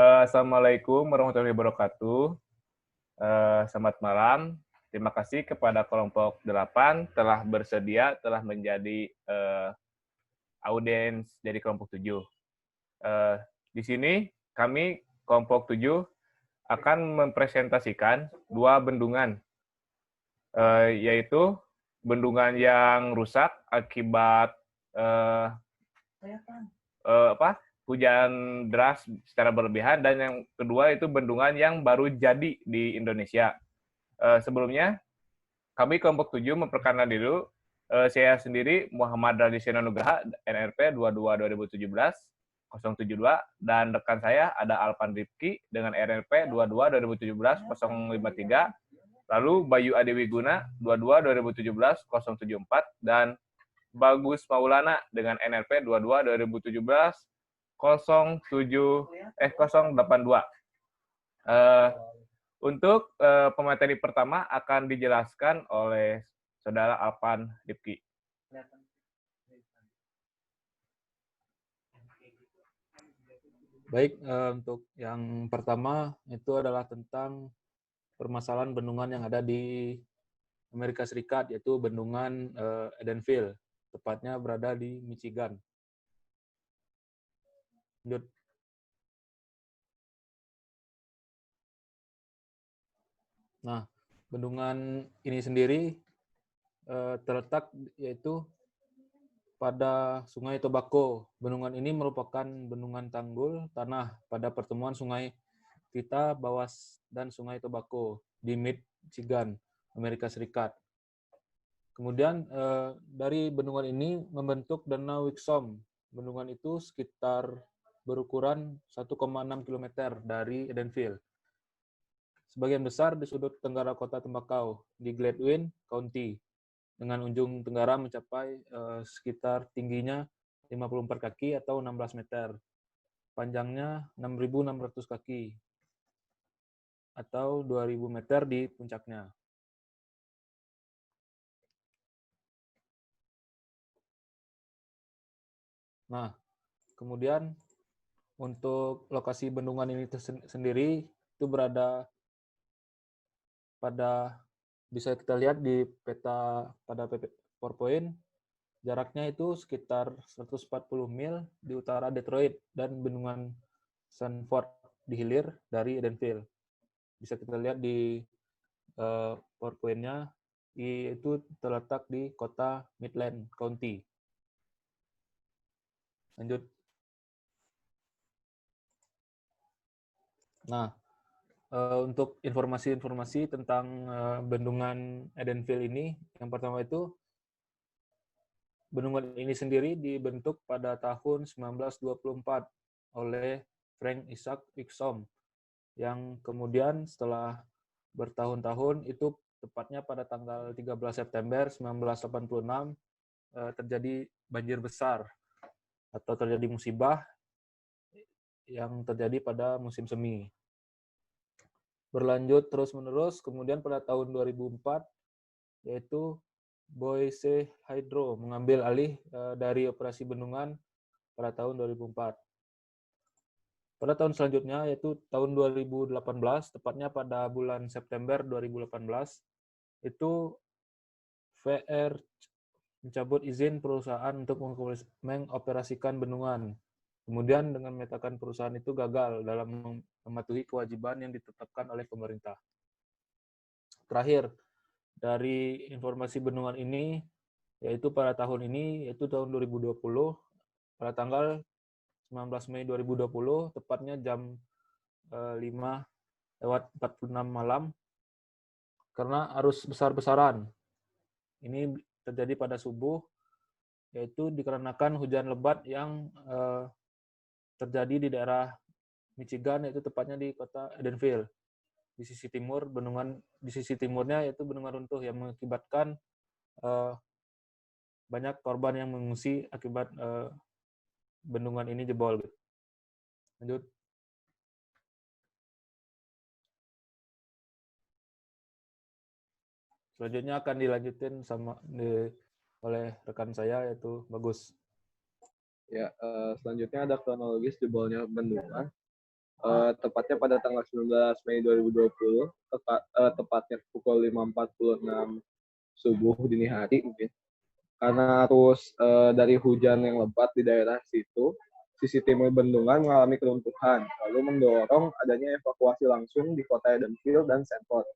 Assalamualaikum warahmatullahi wabarakatuh. Selamat malam. Terima kasih kepada kelompok 8 telah menjadi audiens dari kelompok 7. Di sini kami kelompok 7 akan mempresentasikan dua bendungan, yaitu bendungan yang rusak akibat hujan deras secara berlebihan, dan yang kedua itu bendungan yang baru jadi di Indonesia. Sebelumnya, kami kelompok 7 memperkenalkan dulu. Saya sendiri Muhammad Radisena Nugraha, NRP 22-2017-072, dan rekan saya ada Alpan Rifki dengan NRP 22-2017-053, lalu Bayu Adewi Guna 22-2017-074, dan Bagus Maulana dengan NRP 22-2017-082. Untuk pemateri pertama akan dijelaskan oleh Saudara Alpan Rifki. Baik, untuk yang pertama itu adalah tentang permasalahan bendungan yang ada di Amerika Serikat, yaitu bendungan Edenville, tepatnya berada di Michigan. Lanjut. Nah, bendungan ini sendiri terletak yaitu pada Sungai Tobacco. Bendungan ini merupakan bendungan tanggul tanah pada pertemuan Sungai Vita, Bawas, dan Sungai Tobacco di Michigan, Amerika Serikat. Kemudian dari bendungan ini membentuk Danau Wixom. Bendungan itu sekitar berukuran 1,6 km dari Edenville. Sebagian besar di sudut tenggara kota Tembakau di Gladwin County, dengan ujung tenggara mencapai sekitar tingginya 54 kaki atau 16 meter, panjangnya 6.600 kaki atau 2.000 meter di puncaknya. Nah, kemudian untuk lokasi bendungan ini sendiri itu berada pada, bisa kita lihat di peta pada PowerPoint, jaraknya itu sekitar 140 mil di utara Detroit, dan bendungan Sanford di hilir dari Edenville. Bisa kita lihat di PowerPoint-nya, itu terletak di kota Midland County. Lanjut. Nah, untuk informasi-informasi tentang bendungan Edenville ini, yang pertama itu, bendungan ini sendiri dibentuk pada tahun 1924 oleh Frank Isaac Wixom, yang kemudian setelah bertahun-tahun, itu tepatnya pada tanggal 13 September 1986, terjadi banjir besar atau terjadi musibah yang terjadi pada musim semi. Berlanjut terus-menerus, kemudian pada tahun 2004, yaitu Boise Hydro mengambil alih dari operasi bendungan pada tahun 2004. Pada tahun selanjutnya, yaitu tahun 2018, tepatnya pada bulan September 2018, itu VR mencabut izin perusahaan untuk mengoperasikan bendungan. Kemudian dengan menyatakan perusahaan itu gagal dalam mematuhi kewajiban yang ditetapkan oleh pemerintah. Terakhir, dari informasi bendungan ini, yaitu pada tahun ini, yaitu tahun 2020, pada tanggal 19 Mei 2020, tepatnya jam 5:46 malam, karena arus besar-besaran. Ini terjadi pada subuh, yaitu dikarenakan hujan lebat yang terjadi di daerah Michigan, yaitu tepatnya di kota Edenville. Di sisi timur, di sisi timurnya yaitu bendungan runtuh yang mengakibatkan banyak korban yang mengungsi akibat bendungan ini jebol. Lanjut. Selanjutnya akan dilanjutin oleh rekan saya, yaitu Bagus. Ya, selanjutnya ada kronologis jebolnya bendungan. tepatnya pada tanggal 19 Mei 2020, tepatnya pukul 5.46 subuh dini hari mungkin. Karena arus dari hujan yang lebat di daerah situ, sisi timur bendungan mengalami keruntuhan, lalu mendorong adanya evakuasi langsung di kota Edenville dan Sanford.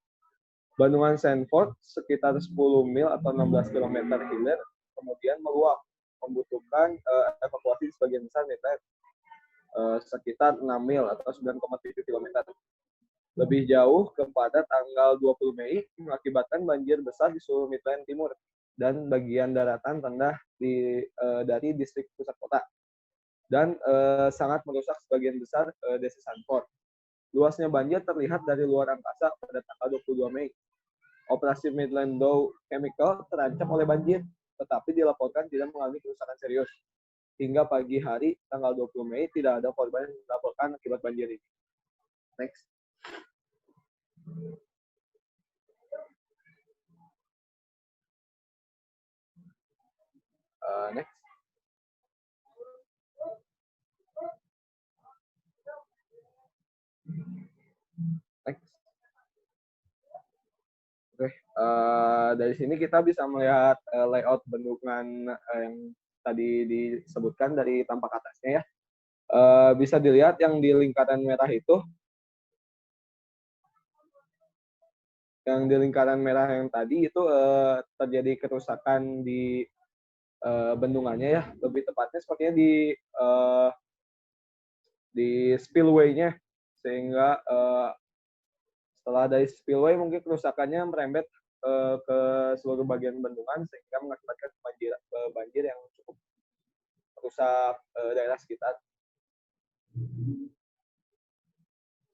Bendungan Sanford sekitar 10 mil atau 16 km hilir, kemudian meluap, membutuhkan evakuasi sebagian besar meter sekitar 6 mil atau 9,7 km. Lebih jauh kepada tanggal 20 Mei mengakibatkan banjir besar di seluruh Midland Timur dan bagian daratan rendah dari distrik pusat kota, dan sangat merusak sebagian besar desa Sanford. Luasnya banjir terlihat dari luar angkasa pada tanggal 22 Mei. Operasi Midland Dow Chemical terancam oleh banjir, tetapi dilaporkan tidak mengalami kerusakan serius. Hingga pagi hari tanggal 20 Mei tidak ada korban yang dilaporkan akibat banjir ini. Next. Next. Next. Oke, dari sini kita bisa melihat layout bendungan yang tadi disebutkan dari tampak atasnya ya. Bisa dilihat yang di lingkaran merah itu, yang di lingkaran merah yang tadi itu terjadi kerusakan di bendungannya ya, lebih tepatnya sepertinya di spillway-nya, sehingga setelah dari spillway mungkin kerusakannya merembet ke seluruh bagian bendungan sehingga mengakibatkan banjir yang cukup merusak daerah sekitar.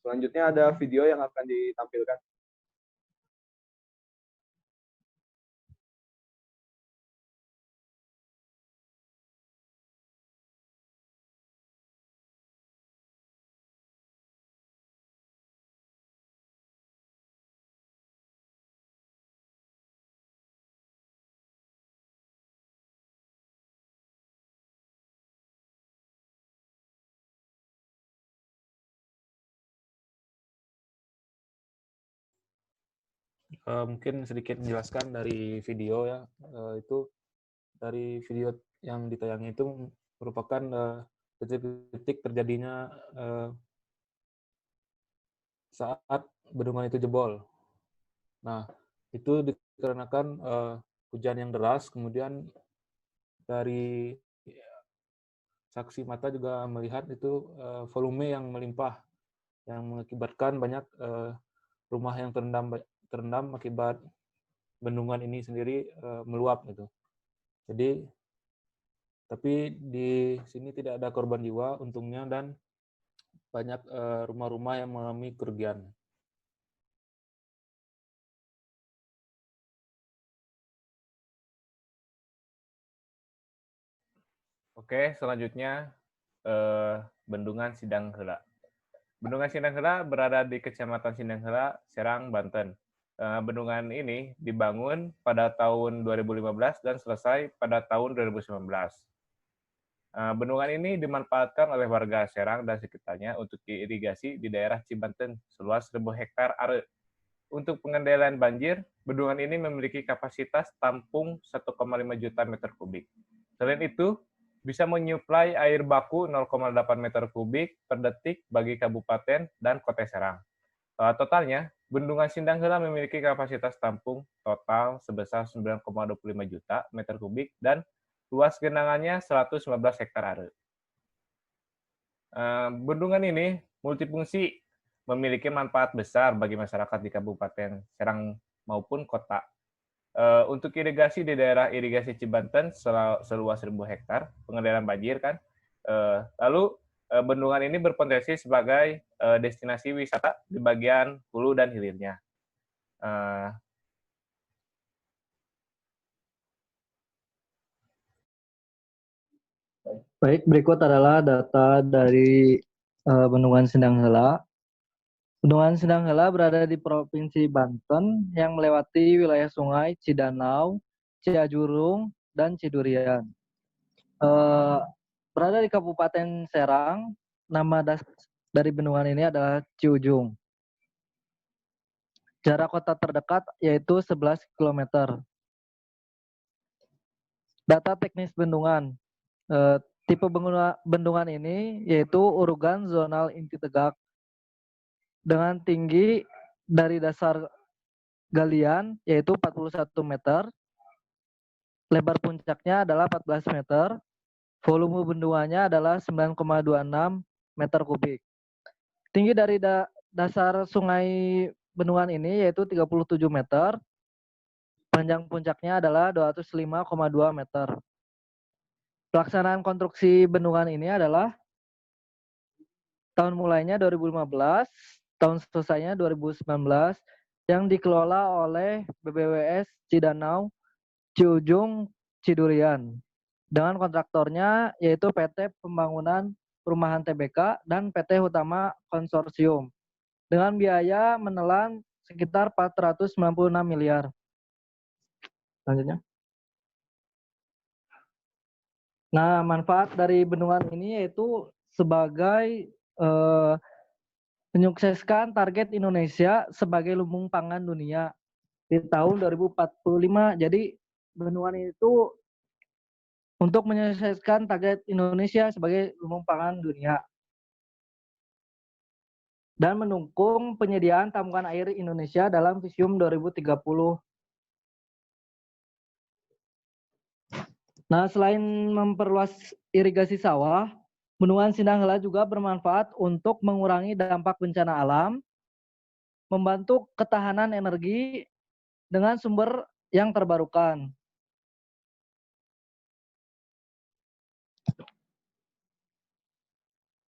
Selanjutnya ada video yang akan ditampilkan. Mungkin sedikit menjelaskan dari video ya. Itu dari video yang ditayangin itu merupakan detik-detik terjadinya saat bendungan itu jebol. Nah, itu dikarenakan hujan yang deras, kemudian dari saksi mata juga melihat itu volume yang melimpah, yang mengakibatkan banyak rumah yang terendam akibat bendungan ini sendiri meluap gitu. Jadi, tapi di sini tidak ada korban jiwa untungnya, dan banyak rumah-rumah yang mengalami kerugian. Oke, selanjutnya Bendungan Sidang Heula. Bendungan Sidang Heula berada di Kecamatan Sidang Heula, Serang, Banten. Bendungan ini dibangun pada tahun 2015 dan selesai pada tahun 2019. Bendungan ini dimanfaatkan oleh warga Serang dan sekitarnya untuk diirigasi di daerah Cibanten seluas 1.000 hektar are. Untuk pengendalian banjir, bendungan ini memiliki kapasitas tampung 1,5 juta meter kubik. Selain itu, bisa menyuplai air baku 0,8 meter kubik per detik bagi kabupaten dan kota Serang. Totalnya, Bendungan Sindang Heula memiliki kapasitas tampung total sebesar 9,25 juta meter kubik dan luas genangannya 115 hektar are. Bendungan ini multifungsi, memiliki manfaat besar bagi masyarakat di Kabupaten Serang maupun kota. Untuk irigasi di daerah irigasi Cibanten seluas 1.000 hektar, pengendalian banjir kan. Lalu bendungan ini berpotensi sebagai destinasi wisata di bagian hulu dan hilirnya. Baik, berikut adalah data dari Bendungan Sindang Heula. Bendungan Sindang Heula berada di Provinsi Banten yang melewati wilayah sungai Cidanau, Ciajurung, dan Cidurian. Berada di Kabupaten Serang, nama dari bendungan ini adalah Ciujung. Jarak kota terdekat yaitu 11 km. Data teknis bendungan. Tipe bendungan ini yaitu urugan zonal inti tegak dengan tinggi dari dasar galian yaitu 41 meter, lebar puncaknya adalah 14 meter, volume bendungannya adalah 9,26 meter kubik. Tinggi dari dasar sungai bendungan ini yaitu 37 meter, panjang puncaknya adalah 205,2 meter. Pelaksanaan konstruksi bendungan ini adalah tahun mulainya 2015, tahun selesainya 2019, yang dikelola oleh BBWS Cidanau Ciujung Cidurian dengan kontraktornya yaitu PT Pembangunan Perumahan TBK dan PT Hutama Konsorsium dengan biaya menelan sekitar 496 miliar. Selanjutnya. Nah, manfaat dari bendungan ini yaitu sebagai menyukseskan target Indonesia sebagai lumbung pangan dunia di tahun 2045. Jadi bendungan itu untuk menyukseskan target Indonesia sebagai lumbung pangan dunia dan mendukung penyediaan tampungan air Indonesia dalam Visium 2030. Nah, selain memperluas irigasi sawah, bendungan Sindanghela juga bermanfaat untuk mengurangi dampak bencana alam, membantu ketahanan energi dengan sumber yang terbarukan.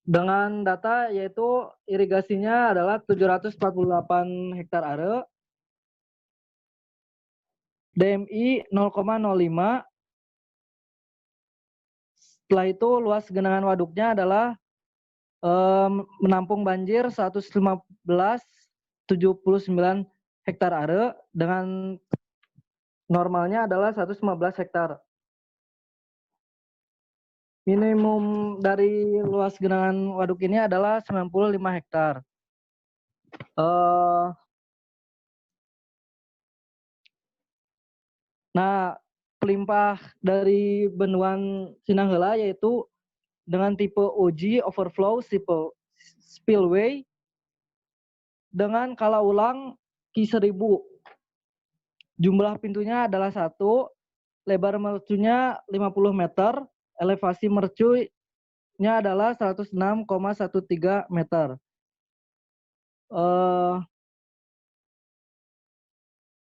Dengan data yaitu irigasinya adalah 748 hektar are, DMI 0,05. Setelah itu luas genangan waduknya adalah menampung banjir 115,79 hektar are dengan normalnya adalah 115 hektar. Minimum dari luas genangan waduk ini adalah 95 hektar. Nah, pelimpah dari bendungan Sindanghela yaitu dengan tipe OG overflow spillway dengan kala ulang Q1000. Jumlah pintunya adalah 1, lebar mercunya 50 meter, elevasi mercunya adalah 106,13 meter.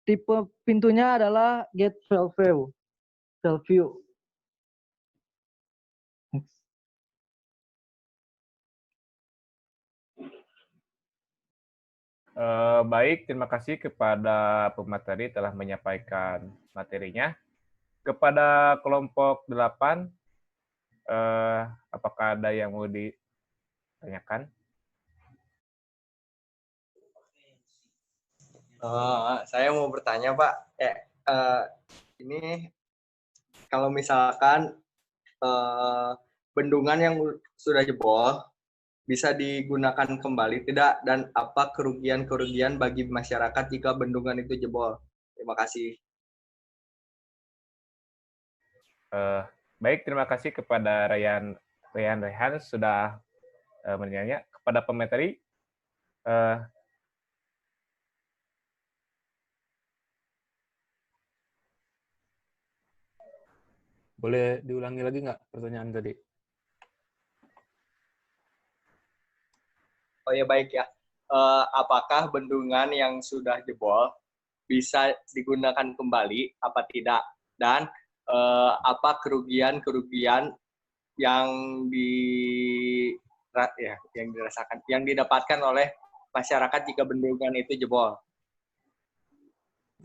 Tipe pintunya adalah gate valve. Baik, terima kasih kepada pemateri telah menyampaikan materinya. Kepada kelompok 8, apakah ada yang mau ditanyakan? Saya mau bertanya, Pak. Ini kalau misalkan bendungan yang sudah jebol bisa digunakan kembali tidak, dan apa kerugian-kerugian bagi masyarakat jika bendungan itu jebol? Terima kasih. Baik, terima kasih kepada Ryan Rehan sudah menanya. Kepada pemateri, boleh diulangi lagi nggak pertanyaan tadi? Oh ya, baik ya. Apakah bendungan yang sudah jebol bisa digunakan kembali apa tidak, dan apa kerugian-kerugian yang dirasakan, yang didapatkan oleh masyarakat jika bendungan itu jebol?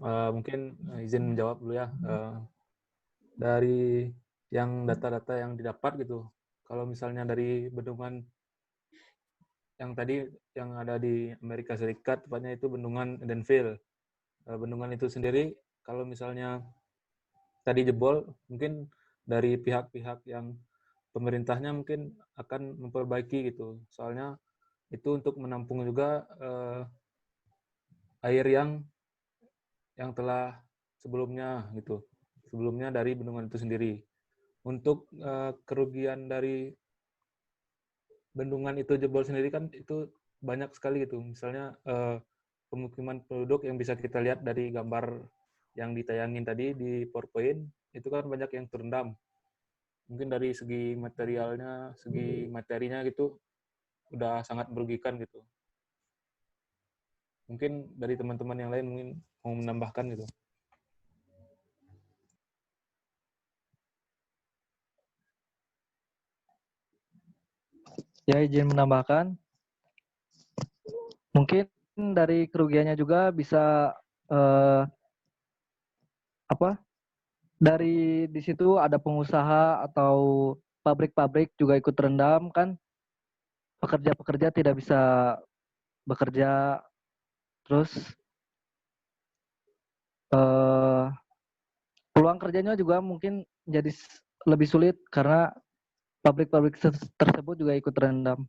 Mungkin izin menjawab dulu ya. Dari yang data-data yang didapat gitu, kalau misalnya dari bendungan yang tadi yang ada di Amerika Serikat, tepatnya itu bendungan Edenville. Bendungan itu sendiri kalau misalnya tadi jebol, mungkin dari pihak-pihak yang pemerintahnya mungkin akan memperbaiki gitu. Soalnya itu untuk menampung juga air yang telah sebelumnya gitu, sebelumnya dari bendungan itu sendiri. Untuk kerugian dari bendungan itu jebol sendiri kan itu banyak sekali gitu. Misalnya pemukiman penduduk yang bisa kita lihat dari gambar yang ditayangin tadi di PowerPoint, itu kan banyak yang terendam. Mungkin dari segi materialnya, segi materinya gitu, udah sangat merugikan gitu. Mungkin dari teman-teman yang lain mungkin mau menambahkan gitu. Ya, izin menambahkan, mungkin dari kerugiannya juga bisa dari di situ ada pengusaha atau pabrik-pabrik juga ikut terendam kan, pekerja-pekerja tidak bisa bekerja, terus eh, peluang kerjanya juga mungkin jadi lebih sulit karena pabrik-pabrik tersebut juga ikut terendam.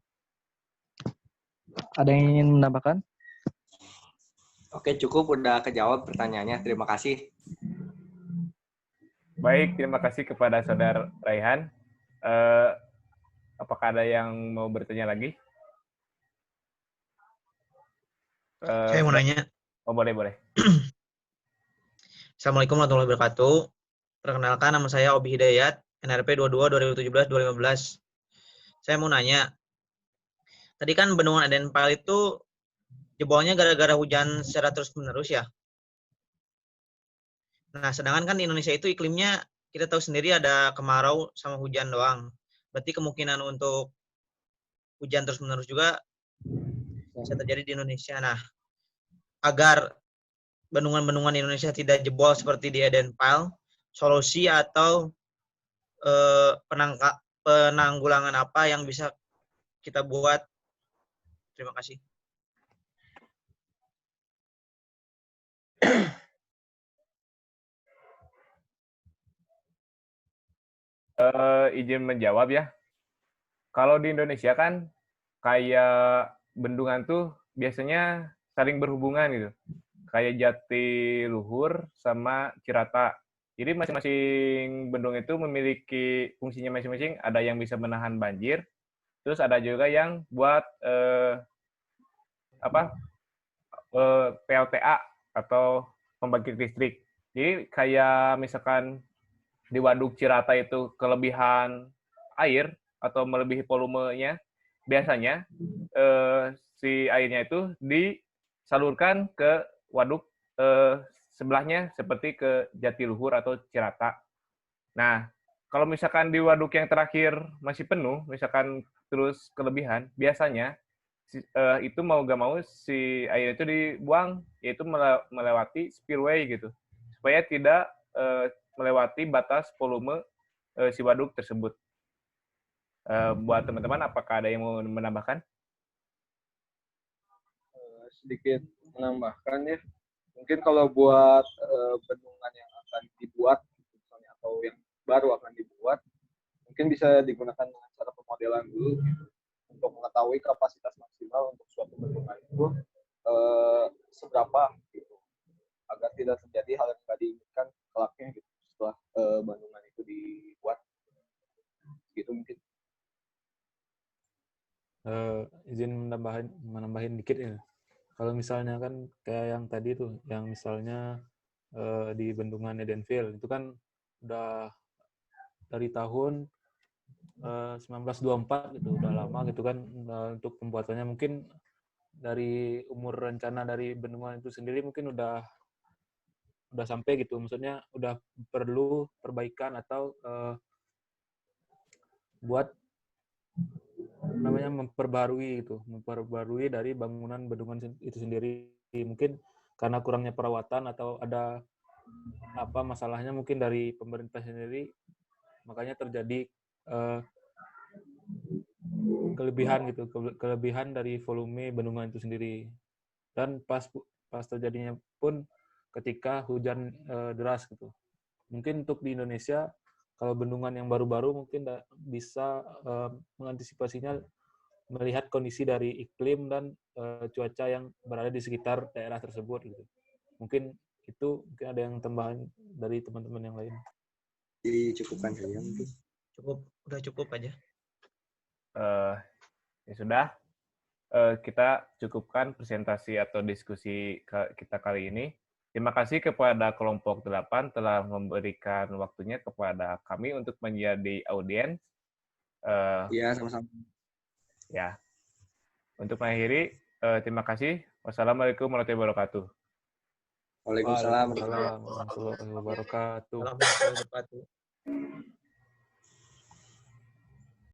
Ada yang ingin menambahkan? Oke, cukup udah kejawab pertanyaannya. Terima kasih. Baik, terima kasih kepada Saudara Raihan. Apakah ada yang mau bertanya lagi? Saya mau nanya. Oh, boleh. Assalamualaikum warahmatullahi wabarakatuh. Perkenalkan, nama saya Obi Hidayat, NRP 22 2017 2015. Saya mau nanya, tadi kan bendungan Adenpal itu jebolnya gara-gara hujan secara terus-menerus ya. Nah, sedangkan kan di Indonesia itu iklimnya kita tahu sendiri ada kemarau sama hujan doang. Berarti kemungkinan untuk hujan terus-menerus juga bisa terjadi di Indonesia. Nah, agar bendungan-bendungan Indonesia tidak jebol seperti di Adenpal, solusi atau penanggulangan apa yang bisa kita buat? Terima kasih. Izin menjawab ya. Kalau di Indonesia kan kayak bendungan tuh biasanya saling berhubungan gitu. Kayak Jatiluhur sama Cirata. Jadi masing-masing bendung itu memiliki fungsinya masing-masing. Ada yang bisa menahan banjir, terus ada juga yang buat PLTA atau pembangkit listrik. Jadi kayak misalkan di Waduk Cirata itu kelebihan air atau melebihi volumenya, biasanya si airnya itu disalurkan ke waduk sebelahnya seperti ke Jatiluhur atau Cirata. Nah, kalau misalkan di waduk yang terakhir masih penuh, misalkan terus kelebihan, biasanya itu mau gak mau si air itu dibuang, yaitu melewati spillway gitu, supaya tidak melewati batas volume si waduk tersebut. Buat teman-teman, apakah ada yang mau menambahkan? Sedikit menambahkan ya, mungkin kalau buat bendungan yang akan dibuat misalnya atau yang baru akan dibuat, mungkin bisa digunakan dengan cara pemodelan dulu gitu, untuk mengetahui kapasitas maksimal untuk suatu bendungan itu seberapa gitu, agar tidak terjadi hal yang tidak diinginkan kelaknya gitu setelah bendungan itu dibuat gitu mungkin. Izin menambahin dikit ya. Kalau misalnya kan kayak yang tadi tuh, yang misalnya di Bendungan Edenville itu kan udah dari tahun 1924 gitu, udah lama gitu kan untuk pembuatannya. Mungkin dari umur rencana dari bendungan itu sendiri mungkin udah sampai gitu, maksudnya udah perlu perbaikan atau buat namanya memperbarui dari bangunan bendungan itu sendiri. Mungkin karena kurangnya perawatan atau ada apa masalahnya mungkin dari pemerintah sendiri, makanya terjadi kelebihan dari volume bendungan itu sendiri. Dan pas terjadinya pun ketika hujan deras gitu. Mungkin untuk di Indonesia kalau bendungan yang baru-baru mungkin bisa mengantisipasinya melihat kondisi dari iklim dan cuaca yang berada di sekitar daerah tersebut gitu. Mungkin ada yang tambahan dari teman-teman yang lain. Dicukupkan saja mungkin. Udah cukup aja. Ya sudah, kita cukupkan presentasi atau diskusi kita kali ini. Terima kasih kepada kelompok 8 telah memberikan waktunya kepada kami untuk menjadi audiens. Iya, sama-sama. Ya. Untuk mengakhiri, terima kasih. Wassalamualaikum warahmatullahi wabarakatuh. Waalaikumsalam. Waalaikumsalam warahmatullahi wabarakatuh. Warahmatullahi wabarakatuh.